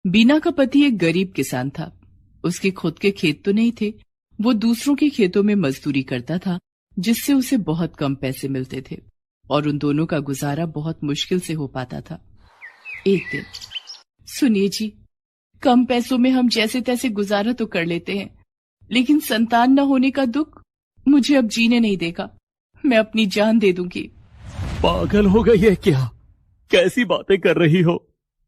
बीना का पति एक गरीब किसान था। उसके खुद के खेत तो नहीं थे, वो दूसरों के खेतों में मजदूरी करता था, जिससे उसे बहुत कम पैसे मिलते थे और उन दोनों का गुजारा बहुत मुश्किल से हो पाता था। एक दिन, सुनिए जी, कम पैसों में हम जैसे तैसे गुजारा तो कर लेते हैं, लेकिन संतान न होने का दुख मुझे अब जीने नहीं देगा। मैं अपनी जान दे दूंगी। पागल हो गई है क्या? कैसी बातें कर रही हो?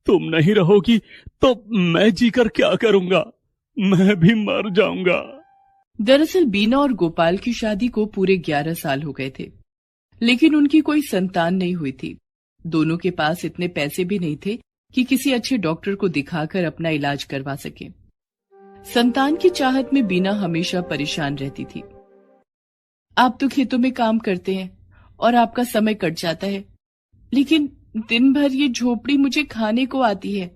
तुम नहीं रहोगी तो मैं जीकर क्या करूंगा? मैं भी मर जाऊंगा। दरअसल बीना और गोपाल की शादी को पूरे 11 साल हो गए थे, लेकिन उनकी कोई संतान नहीं हुई थी। दोनों के पास इतने पैसे भी नहीं थे कि किसी अच्छे डॉक्टर को दिखाकर अपना इलाज करवा सके। संतान की चाहत में बीना हमेशा परेशान रहती थी। आप तो खेतों में काम करते हैं और आपका समय कट जाता है, लेकिन दिन भर ये झोपड़ी मुझे खाने को आती है।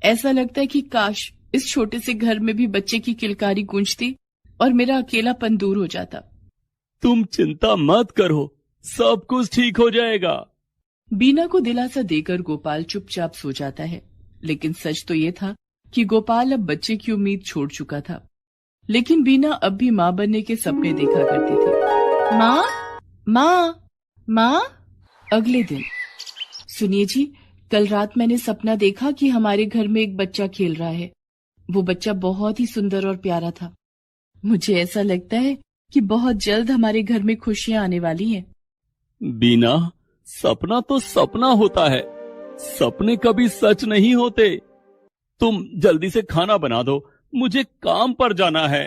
ऐसा लगता है कि काश इस छोटे से घर में भी बच्चे की किलकारी गूंजती और मेरा अकेलापन दूर हो जाता। तुम चिंता मत करो, सब कुछ ठीक हो जाएगा। बीना को दिलासा देकर गोपाल चुपचाप सो जाता है, लेकिन सच तो ये था कि गोपाल अब बच्चे की उम्मीद छोड़ चुका था। लेकिन बीना अब भी माँ बनने के सपने देखा करती थी। माँ, माँ, माँ। अगले दिन, सुनिए जी, कल रात मैंने सपना देखा कि हमारे घर में एक बच्चा खेल रहा है। वो बच्चा बहुत ही सुंदर और प्यारा था। मुझे ऐसा लगता है कि बहुत जल्द हमारे घर में खुशियां आने वाली हैं। बीना, सपना तो सपना होता है, सपने कभी सच नहीं होते। तुम जल्दी से खाना बना दो, मुझे काम पर जाना है।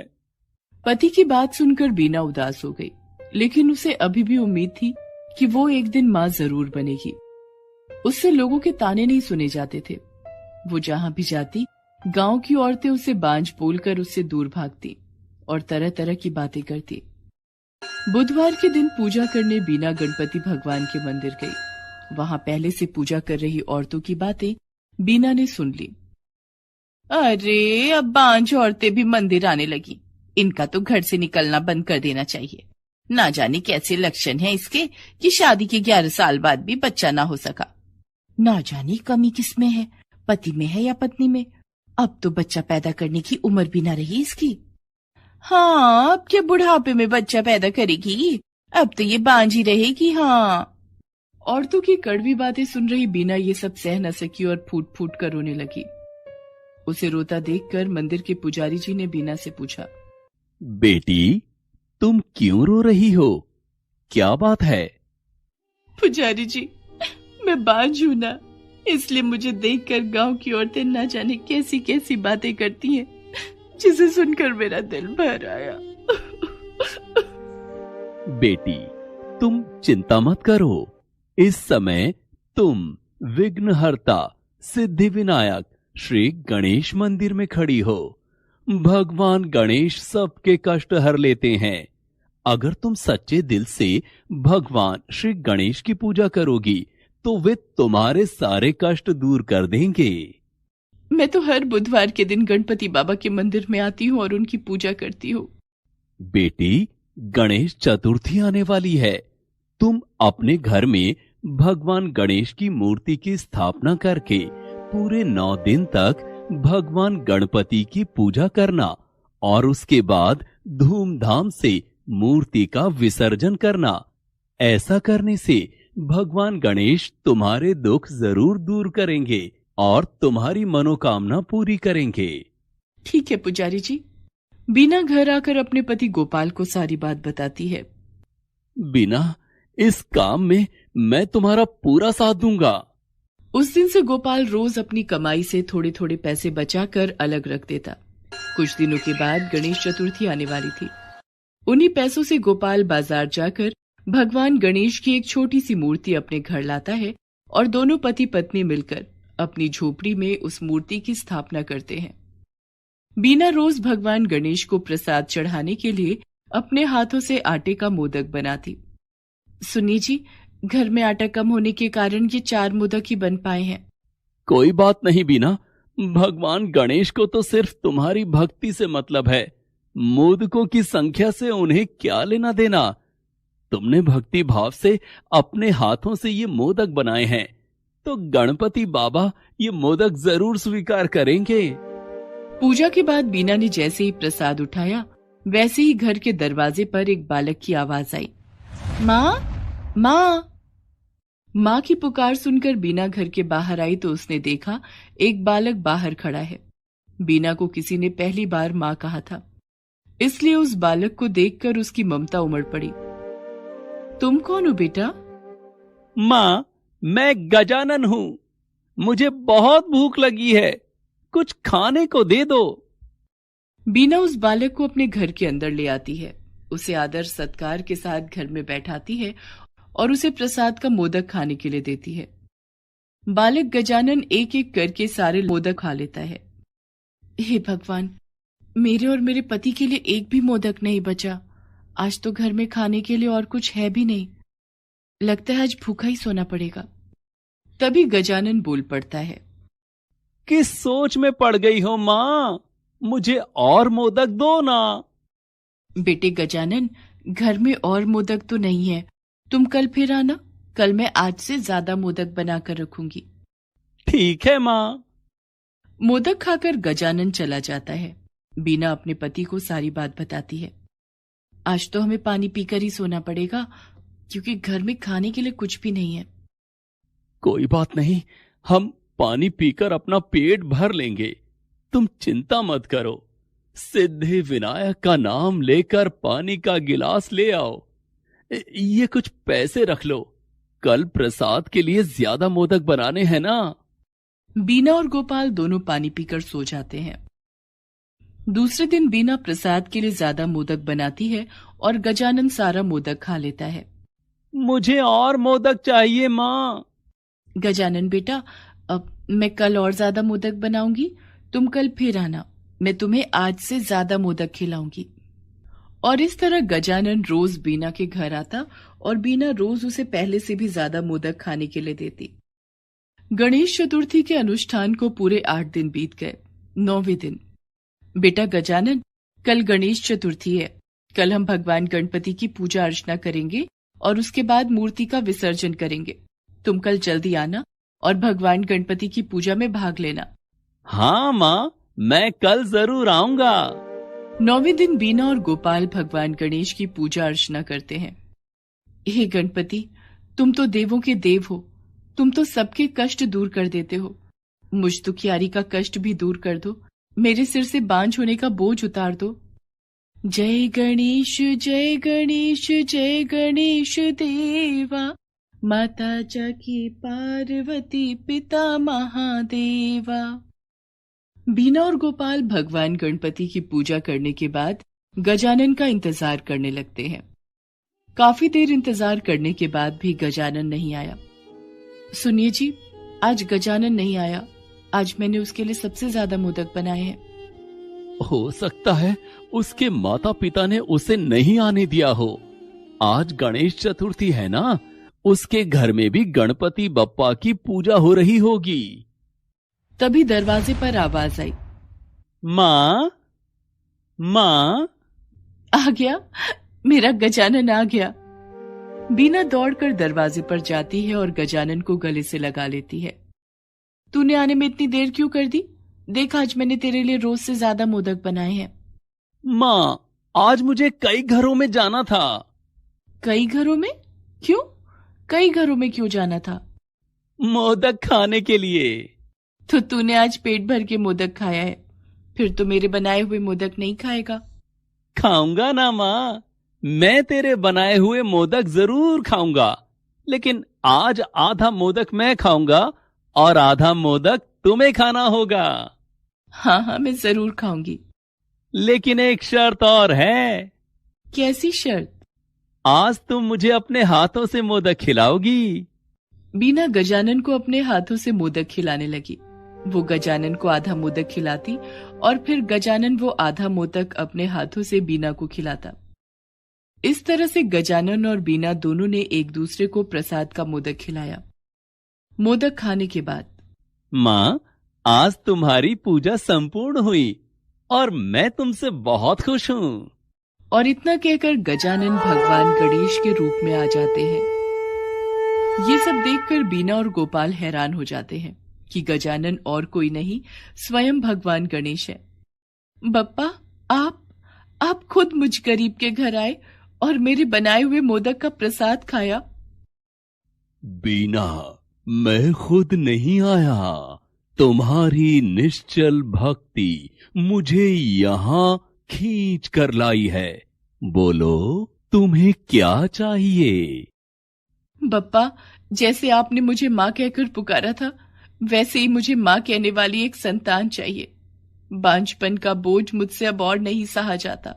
पति की बात सुनकर बीना उदास हो गई, लेकिन उसे अभी भी उम्मीद थी कि वो एक दिन माँ जरूर बनेगी। उससे लोगों के ताने नहीं सुने जाते थे। वो जहां भी जाती, गांव की औरतें उसे बांझ बोलकर उससे दूर भागती और तरह तरह की बातें करती। बुधवार के दिन पूजा करने बीना गणपति भगवान के मंदिर गई। वहां पहले से पूजा कर रही औरतों की बातें बीना ने सुन ली। अरे, अब बांझ औरतें भी मंदिर आने लगी। इनका तो घर से निकलना बंद कर देना चाहिए। ना जाने कैसे लक्षण है इसके कि शादी के 11 साल बाद भी बच्चा ना हो सका। ना जाने कमी किसमें है, पति में है या पत्नी में। अब तो बच्चा पैदा करने की उम्र भी ना रही इसकी। हाँ, अब क्या बुढ़ापे में बच्चा पैदा करेगी? अब तो ये बांझ ही रहेगी। हाँ। औरतों की कड़वी बातें सुन रही बीना ये सब सह न सकी और फूट फूट कर रोने लगी। उसे रोता देखकर मंदिर के पुजारी जी ने बीना से पूछा, बेटी, तुम क्यों रो रही हो? क्या बात है? पुजारी जी, मैं बांझ हूं ना, इसलिए मुझे देखकर गांव की औरतें ना जाने कैसी कैसी बातें करती हैं, जिसे सुनकर मेरा दिल भर आया। बेटी, तुम चिंता मत करो। इस समय तुम विघ्नहर्ता सिद्धि विनायक श्री गणेश मंदिर में खड़ी हो। भगवान गणेश सबके कष्ट हर लेते हैं। अगर तुम सच्चे दिल से भगवान श्री गणेश की पूजा करोगी तो वे तुम्हारे सारे कष्ट दूर कर देंगे। मैं तो हर बुधवार के दिन गणपति बाबा के मंदिर में आती हूँ और उनकी पूजा करती हूँ। बेटी, गणेश चतुर्थी आने वाली है। तुम अपने घर में भगवान गणेश की मूर्ति की स्थापना करके पूरे 9 दिन तक भगवान गणपति की पूजा करना और उसके बाद धूमधाम से मूर्ति का विसर्जन करना। ऐसा करने से भगवान गणेश तुम्हारे दुख जरूर दूर करेंगे और तुम्हारी मनोकामना पूरी करेंगे। ठीक है पुजारी जी। बीना घर आकर अपने पति गोपाल को सारी बात बताती है। बीना, इस काम में मैं तुम्हारा पूरा साथ दूंगा। उस दिन से गोपाल रोज अपनी कमाई से थोड़े थोड़े पैसे बचाकर अलग रख देता। कुछ दिनों के बाद गणेश चतुर्थी आने वाली थी। उन्हीं पैसों से गोपाल बाजार जाकर भगवान गणेश की एक छोटी सी मूर्ति अपने घर लाता है और दोनों पति पत्नी मिलकर अपनी झोपड़ी में उस मूर्ति की स्थापना करते हैं। बीना रोज भगवान गणेश को प्रसाद चढ़ाने के लिए अपने हाथों से आटे का मोदक बनाती। सुनिए जी, घर में आटा कम होने के कारण ये 4 मोदक ही बन पाए हैं। कोई बात नहीं बीना, भगवान गणेश को तो सिर्फ तुम्हारी भक्ति से मतलब है। मोदकों की संख्या से उन्हें क्या लेना देना। तुमने भक्ति भाव से अपने हाथों से ये मोदक बनाए हैं, तो गणपति बाबा ये मोदक जरूर स्वीकार करेंगे। पूजा के बाद बीना ने जैसे ही प्रसाद उठाया वैसे ही घर के दरवाजे पर एक बालक की आवाज आई, माँ माँ। माँ की पुकार सुनकर बीना घर के बाहर आई तो उसने देखा एक बालक बाहर खड़ा है। बीना को किसी ने पहली बार माँ कहा था, इसलिए उस बालक को देखकर उसकी ममता उमड़ पड़ी। तुम कौन हो बेटा? माँ, मैं गजानन हूँ। मुझे बहुत भूख लगी है, कुछ खाने को दे दो। बीना उस बालक को अपने घर के अंदर ले आती है, उसे आदर सत्कार के साथ घर में बैठाती है और उसे प्रसाद का मोदक खाने के लिए देती है। बालक गजानन एक एक करके सारे मोदक खा लेता है। हे भगवान, मेरे और मेरे पति के लिए एक भी मोदक नहीं बचा। आज तो घर में खाने के लिए और कुछ है भी नहीं। लगता है आज भूखा ही सोना पड़ेगा। तभी गजानन बोल पड़ता है, किस सोच में पड़ गई हो माँ? मुझे और मोदक दो ना। बेटे गजानन, घर में और मोदक तो नहीं है, तुम कल फिर आना, कल मैं आज से ज्यादा मोदक बनाकर रखूंगी। ठीक है माँ। मोदक खाकर गजानन चला जाता है। बीना अपने पति को सारी बात बताती है। आज तो हमें पानी पीकर ही सोना पड़ेगा, क्योंकि घर में खाने के लिए कुछ भी नहीं है। कोई बात नहीं, हम पानी पीकर अपना पेट भर लेंगे, तुम चिंता मत करो। सिद्धि विनायक का नाम लेकर पानी का गिलास ले आओ। ये कुछ पैसे रख लो, कल प्रसाद के लिए ज्यादा मोदक बनाने हैं ना। बीना और गोपाल दोनों पानी पीकर सो जाते हैं। दूसरे दिन बीना प्रसाद के लिए ज्यादा मोदक बनाती है और गजानन सारा मोदक खा लेता है। मुझे और मोदक चाहिए माँ। गजानन बेटा, अब मैं कल और ज्यादा मोदक बनाऊंगी, तुम कल फिर आना, मैं तुम्हें आज से ज्यादा मोदक खिलाऊंगी। और इस तरह गजानन रोज बीना के घर आता और बीना रोज उसे पहले से भी ज्यादा मोदक खाने के लिए देती। गणेश चतुर्थी के अनुष्ठान को पूरे 8 दिन बीत गए। 9वें दिन, बेटा गजानन, कल गणेश चतुर्थी है। कल हम भगवान गणपति की पूजा अर्चना करेंगे और उसके बाद मूर्ति का विसर्जन करेंगे। तुम कल जल्दी आना और भगवान गणपति की पूजा में भाग लेना। हाँ माँ, मैं कल जरूर आऊंगा। 9वें दिन बीना और गोपाल भगवान गणेश की पूजा अर्चना करते हैं। हे गणपति, तुम तो देवों के देव हो, तुम तो सबके कष्ट दूर कर देते हो। मुझ दुखियारी का कष्ट भी दूर कर दो, मेरे सिर से बांझ होने का बोझ उतार दो। जय गणेश जय गणेश जय गणेश देवा, माता जाकी पार्वती पिता महादेवा। बीना और गोपाल भगवान गणपति की पूजा करने के बाद गजानन का इंतजार करने लगते हैं। काफी देर इंतजार करने के बाद भी गजानन नहीं आया। सुनिए जी, आज गजानन नहीं आया। आज मैंने उसके लिए सबसे ज्यादा मोदक बनाए हैं। हो सकता है उसके माता पिता ने उसे नहीं आने दिया हो। आज गणेश चतुर्थी है ना, उसके घर में भी गणपति बप्पा की पूजा हो रही होगी। तभी दरवाजे पर आवाज आई, माँ माँ। आ गया, मेरा गजानन आ गया। बीना दौड़कर दरवाजे पर जाती है और गजानन को गले से लगा लेती है। तूने आने में इतनी देर क्यों कर दी? देख, आज मैंने तेरे लिए रोज से ज्यादा मोदक बनाए हैं। माँ, आज मुझे कई घरों में जाना था। कई घरों में? क्यों? कई घरों में क्यों जाना था? मोदक खाने के लिए। तो तूने आज पेट भर के मोदक खाया है, फिर तो मेरे बनाए हुए मोदक नहीं खाएगा। खाऊंगा ना माँ, मैं तेरे बनाए हुए मोदक जरूर खाऊंगा, लेकिन आज आधा मोदक मैं खाऊंगा और आधा मोदक तुम्हें खाना होगा। हाँ हाँ, मैं जरूर खाऊंगी, लेकिन एक शर्त और है। कैसी शर्त? आज तुम मुझे अपने हाथों से मोदक खिलाओगी। बीना गजानन को अपने हाथों से मोदक खिलाने लगी। वो गजानन को आधा मोदक खिलाती और फिर गजानन वो आधा मोदक अपने हाथों से बीना को खिलाता। इस तरह से गजानन और बीना दोनों ने एक दूसरे को प्रसाद का मोदक खिलाया। मोदक खाने के बाद, माँ, आज तुम्हारी पूजा संपूर्ण हुई और मैं तुमसे बहुत खुश हूँ। और इतना कहकर गजानन भगवान गणेश के रूप में आ जाते हैं। ये सब देखकर बीना और गोपाल हैरान हो जाते हैं कि गजानन और कोई नहीं, स्वयं भगवान गणेश है। बप्पा, आप खुद मुझ गरीब के घर आए और मेरे बनाए हुए मोदक का प्रसाद खाया। बीना, मैं खुद नहीं आया। तुम्हारी निश्चल भक्ति मुझे यहाँ खींच कर लाई है। बोलो, तुम्हें क्या चाहिए? बप्पा, जैसे आपने मुझे माँ कहकर पुकारा था, वैसे ही मुझे माँ कहने वाली एक संतान चाहिए। बांझपन का बोझ मुझसे अब और नहीं सहा जाता।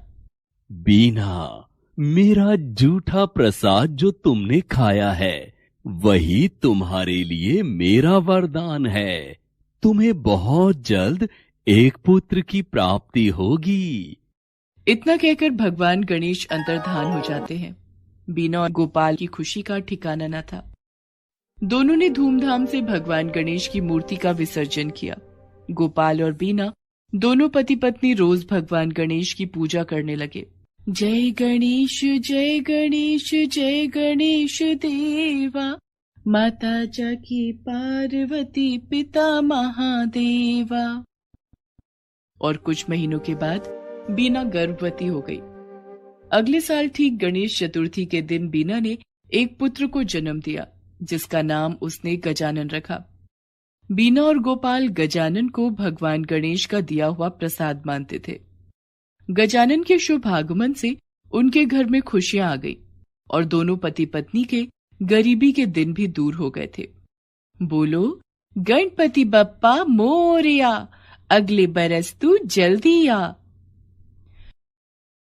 बीना, मेरा जूठा प्रसाद जो तुमने खाया है, वही तुम्हारे लिए मेरा वरदान है। तुम्हें बहुत जल्द एक पुत्र की प्राप्ति होगी। इतना कहकर भगवान गणेश अंतर्धान हो जाते हैं। बीना और गोपाल की खुशी का ठिकाना न था। दोनों ने धूमधाम से भगवान गणेश की मूर्ति का विसर्जन किया। गोपाल और बीना दोनों पति पत्नी रोज भगवान गणेश की पूजा करने लगे। जय गणेश जय गणेश जय गणेश देवा, माता जाकी पार्वती पिता महादेवा। और कुछ महीनों के बाद बीना गर्भवती हो गई। अगले साल ठीक गणेश चतुर्थी के दिन बीना ने एक पुत्र को जन्म दिया, जिसका नाम उसने गजानन रखा। बीना और गोपाल गजानन को भगवान गणेश का दिया हुआ प्रसाद मानते थे। गजानन के शुभ आगमन से उनके घर में खुशियां आ गई और दोनों पति पत्नी के गरीबी के दिन भी दूर हो गए थे। बोलो, गणपति बप्पा मोरया, अगले बरस तू जल्दी आ।